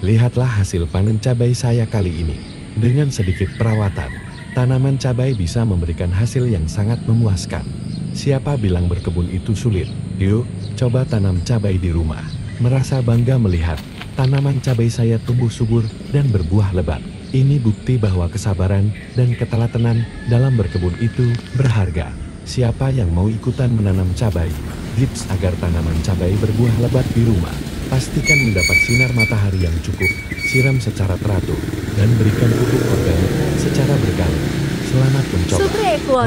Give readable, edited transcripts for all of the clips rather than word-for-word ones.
Lihatlah hasil panen cabai saya kali ini. Dengan sedikit perawatan, tanaman cabai bisa memberikan hasil yang sangat memuaskan. Siapa bilang berkebun itu sulit? Yuk, coba tanam cabai di rumah. Merasa bangga melihat tanaman cabai saya tumbuh subur dan berbuah lebat. Ini bukti bahwa kesabaran dan ketelatenan dalam berkebun itu berharga. Siapa yang mau ikutan menanam cabai? Tips agar tanaman cabai berbuah lebat di rumah. Pastikan mendapat sinar matahari yang cukup, siram secara teratur, dan berikan pupuk organik secara berkala. Selamat mencoba.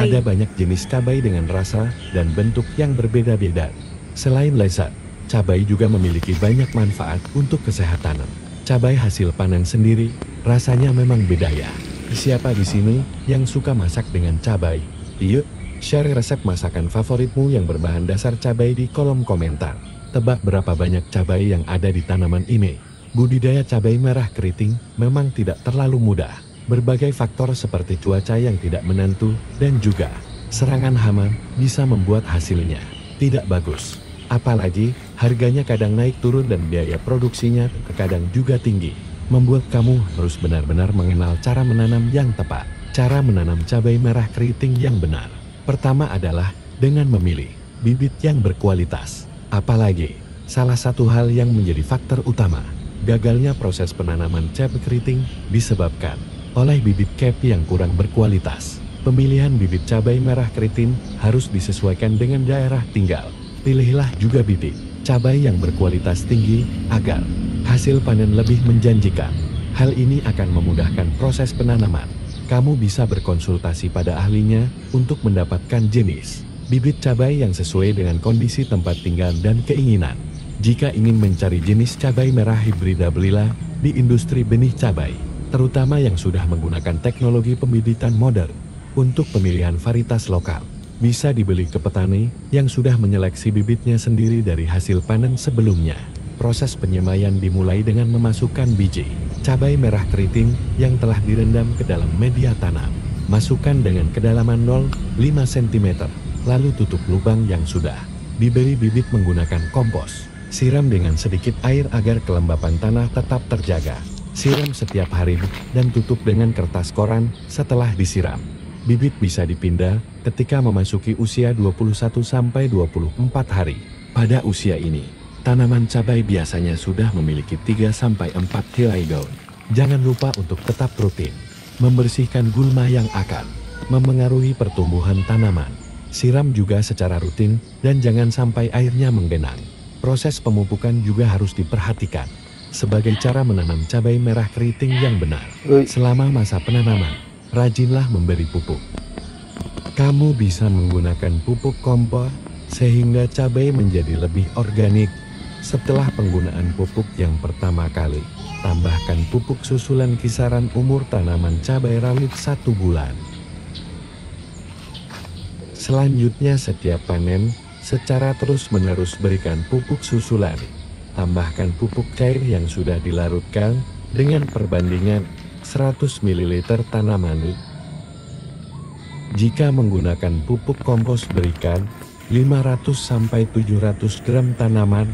Ada banyak jenis cabai dengan rasa dan bentuk yang berbeda-beda. Selain lezat, cabai juga memiliki banyak manfaat untuk kesehatan. Cabai hasil panen sendiri, rasanya memang beda ya. Siapa di sini yang suka masak dengan cabai? Yuk, share resep masakan favoritmu yang berbahan dasar cabai di kolom komentar. Tebak berapa banyak cabai yang ada di tanaman ini? Budidaya cabai merah keriting memang tidak terlalu mudah. Berbagai faktor seperti cuaca yang tidak menentu dan juga serangan hama bisa membuat hasilnya tidak bagus. Apalagi harganya kadang naik turun dan biaya produksinya terkadang juga tinggi. Membuat kamu harus benar-benar mengenal cara menanam yang tepat. Cara menanam cabai merah keriting yang benar. Pertama adalah dengan memilih bibit yang berkualitas. Apalagi, salah satu hal yang menjadi faktor utama gagalnya proses penanaman cabai keriting disebabkan oleh bibit cabai yang kurang berkualitas. Pemilihan bibit cabai merah keriting harus disesuaikan dengan daerah tinggal. Pilihlah juga bibit cabai yang berkualitas tinggi agar hasil panen lebih menjanjikan. Hal ini akan memudahkan proses penanaman. Kamu bisa berkonsultasi pada ahlinya untuk mendapatkan jenis bibit cabai yang sesuai dengan kondisi tempat tinggal dan keinginan. Jika ingin mencari jenis cabai merah hibrida, belilah di industri benih cabai, terutama yang sudah menggunakan teknologi pembibitan modern. Untuk pemilihan varietas lokal, bisa dibeli ke petani yang sudah menyeleksi bibitnya sendiri dari hasil panen sebelumnya. Proses penyemaian dimulai dengan memasukkan biji cabai merah keriting yang telah direndam ke dalam media tanam. Masukkan dengan kedalaman 0,5 cm. Lalu tutup lubang yang sudah diberi bibit menggunakan kompos. Siram dengan sedikit air agar kelembapan tanah tetap terjaga. Siram setiap hari dan tutup dengan kertas koran setelah disiram. Bibit bisa dipindah ketika memasuki usia 21-24 hari. Pada usia ini, tanaman cabai biasanya sudah memiliki 3-4 helai daun. Jangan lupa untuk tetap rutin membersihkan gulma yang akan memengaruhi pertumbuhan tanaman. Siram juga secara rutin dan jangan sampai airnya menggenang. Proses pemupukan juga harus diperhatikan sebagai cara menanam cabai merah keriting yang benar. Selama masa penanaman, rajinlah memberi pupuk. Kamu bisa menggunakan pupuk kompos sehingga cabai menjadi lebih organik. Setelah penggunaan pupuk yang pertama kali, tambahkan pupuk susulan kisaran umur tanaman cabai rawit 1 bulan. Selanjutnya setiap panen, secara terus-menerus berikan pupuk susulan. Tambahkan pupuk cair yang sudah dilarutkan dengan perbandingan 100 ml tanaman. Jika menggunakan pupuk kompos, berikan 500-700 gram tanaman,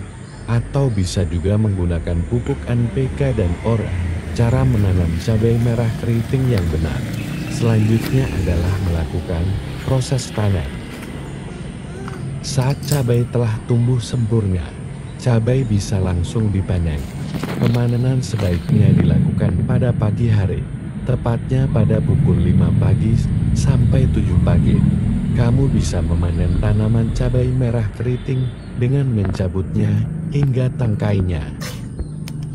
atau bisa juga menggunakan pupuk NPK dan ORA. Cara menanam cabai merah keriting yang benar selanjutnya adalah melakukan proses panen. Saat cabai telah tumbuh sempurna, cabai bisa langsung dipanen. Pemanenan sebaiknya dilakukan pada pagi hari, tepatnya pada pukul 5 pagi sampai 7 pagi. Kamu bisa memanen tanaman cabai merah keriting dengan mencabutnya hingga tangkainya.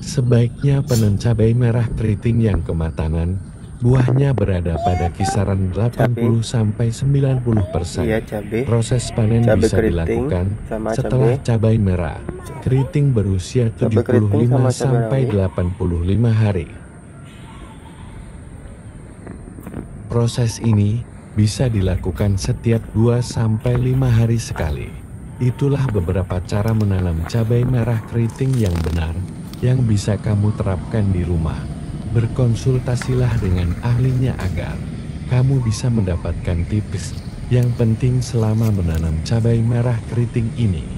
Sebaiknya panen cabai merah keriting yang kematangan, buahnya berada pada kisaran 80-90%. Iya, cabai. Proses panen Cabai bisa keriting dilakukan sama setelah cabai merah keriting berusia 75-85 hari. Proses ini bisa dilakukan setiap 2-5 hari sekali. Itulah beberapa cara menanam cabai merah keriting yang benar yang bisa kamu terapkan di rumah. Berkonsultasilah dengan ahlinya agar kamu bisa mendapatkan tips yang penting selama menanam cabai merah keriting ini.